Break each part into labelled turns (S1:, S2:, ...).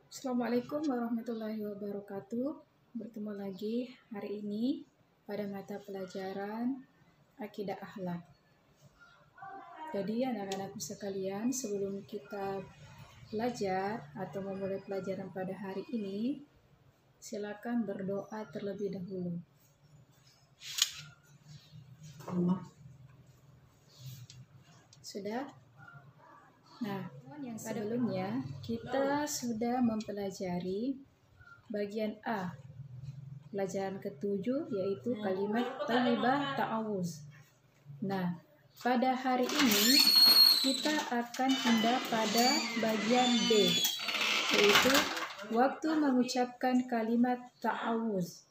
S1: Assalamualaikum warahmatullahi wabarakatuh. Bertemu lagi hari ini pada mata pelajaran Akidah Akhlak. Jadi anak-anakku sekalian, sebelum kita belajar atau memulai pelajaran pada hari ini, silakan berdoa terlebih dahulu. Sudah? Nah, yang sebelumnya kita sudah mempelajari bagian A, pelajaran ke-7, yaitu kalimat thayyibah ta'awuz. Nah, pada hari ini kita akan pindah pada bagian B, yaitu waktu mengucapkan kalimat ta'awuz.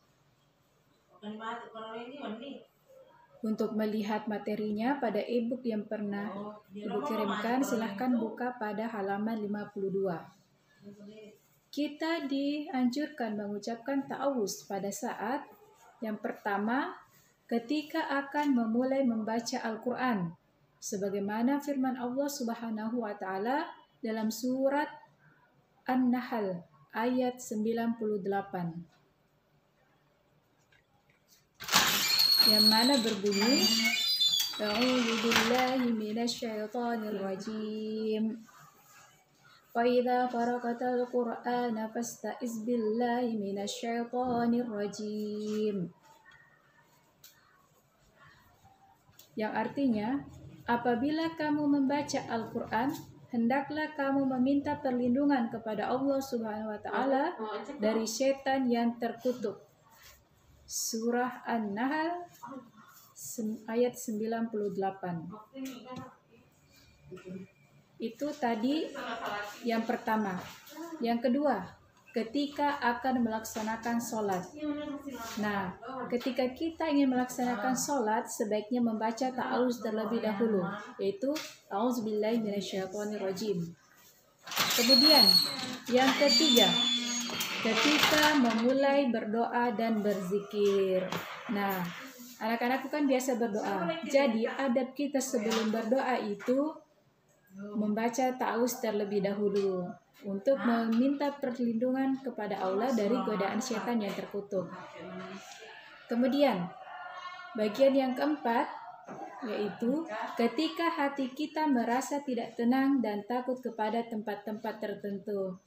S1: Untuk melihat materinya pada e-book yang pernah Ibu kirimkan, silahkan buka pada halaman 52. Kita dianjurkan mengucapkan ta'awuz pada saat yang pertama ketika akan memulai membaca Al-Quran, sebagaimana firman Allah Subhanahu wa Ta'ala dalam surat An-Nahl ayat 98, yang mana berbunyi, A'udzu billahi minasyaitonir rajim. Fa idza qara'tal Qur'ana fasta'iz billahi minasyaitonir rajim. Yang artinya, apabila kamu membaca Al-Quran, hendaklah kamu meminta perlindungan kepada Allah Subhanahu wa Ta'ala dari setan yang terkutuk. Surah An-Nahl ayat 98. Itu tadi yang pertama. Yang kedua, ketika akan melaksanakan sholat. Nah, ketika kita ingin melaksanakan sholat, sebaiknya membaca ta'awuz terlebih dahulu, yaitu a'udzubillahi minasyaitonirrajim. Kemudian, yang ketiga, ketika memulai berdoa dan berzikir. Nah, anak-anakku kan biasa berdoa. Jadi adab kita sebelum berdoa itu membaca ta'awuz terlebih dahulu untuk meminta perlindungan kepada Allah dari godaan setan yang terkutuk. Kemudian bagian yang keempat, yaitu ketika hati kita merasa tidak tenang dan takut kepada tempat-tempat tertentu.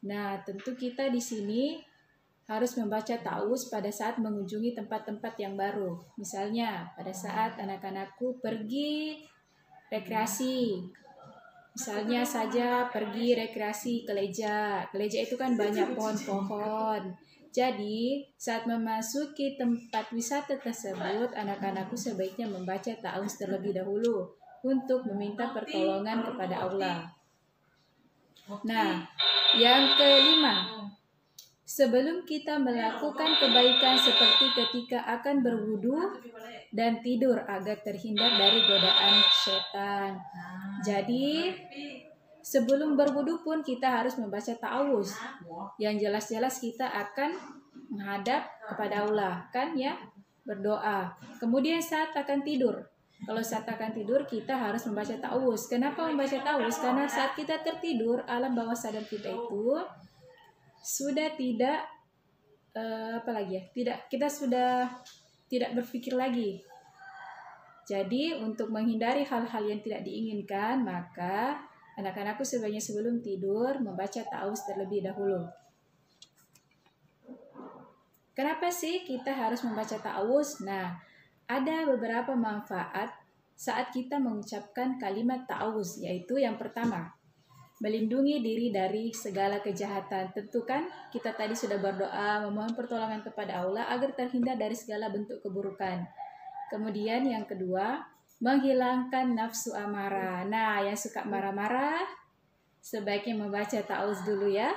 S1: Nah, tentu kita di sini harus membaca ta'awuz pada saat mengunjungi tempat-tempat yang baru. Misalnya pada saat anak-anakku pergi rekreasi. Misalnya saja pergi rekreasi ke Leja. Ke Leja itu kan banyak pohon-pohon. Jadi saat memasuki tempat wisata tersebut, anak-anakku sebaiknya membaca ta'awuz terlebih dahulu untuk meminta pertolongan kepada Allah. Nah, yang kelima, sebelum kita melakukan kebaikan seperti ketika akan berwudu dan tidur agar terhindar dari godaan setan. Jadi sebelum berwudu pun kita harus membaca ta'awuz. Yang jelas-jelas kita akan menghadap kepada Allah, kan ya, berdoa. Kemudian saat akan tidur, kalau saat akan tidur kita harus membaca ta'awuz. Kenapa membaca ta'awuz? Karena saat kita tertidur, alam bawah sadar kita itu sudah tidak kita sudah tidak berpikir lagi. Jadi untuk menghindari hal-hal yang tidak diinginkan, maka anak-anakku sebaiknya sebelum tidur membaca ta'awuz terlebih dahulu. Kenapa sih kita harus membaca ta'awuz? Nah, ada beberapa manfaat saat kita mengucapkan kalimat ta'awuz, yaitu yang pertama, melindungi diri dari segala kejahatan. Tentu kan kita tadi sudah berdoa memohon pertolongan kepada Allah agar terhindar dari segala bentuk keburukan. Kemudian yang kedua, menghilangkan nafsu amarah. Nah, yang suka marah-marah sebaiknya membaca ta'awuz dulu ya,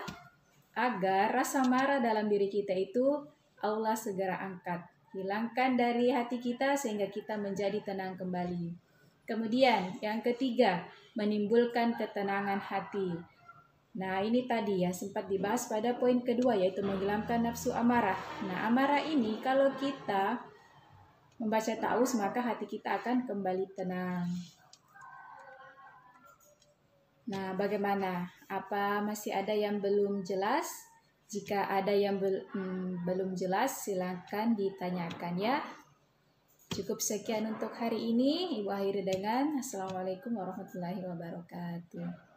S1: agar rasa marah dalam diri kita itu Allah segera angkat. Hilangkan dari hati kita sehingga kita menjadi tenang kembali. Kemudian yang ketiga, menimbulkan ketenangan hati. Nah, ini tadi ya sempat dibahas pada poin kedua, yaitu menghilangkan nafsu amarah. Nah, amarah ini kalau kita membaca ta'awuz maka hati kita akan kembali tenang. Nah, bagaimana? Apa masih ada yang belum jelas? Jika ada yang belum jelas, silakan ditanyakan ya. Cukup sekian untuk hari ini. Ibu akhiri dengan Assalamualaikum warahmatullahi wabarakatuh.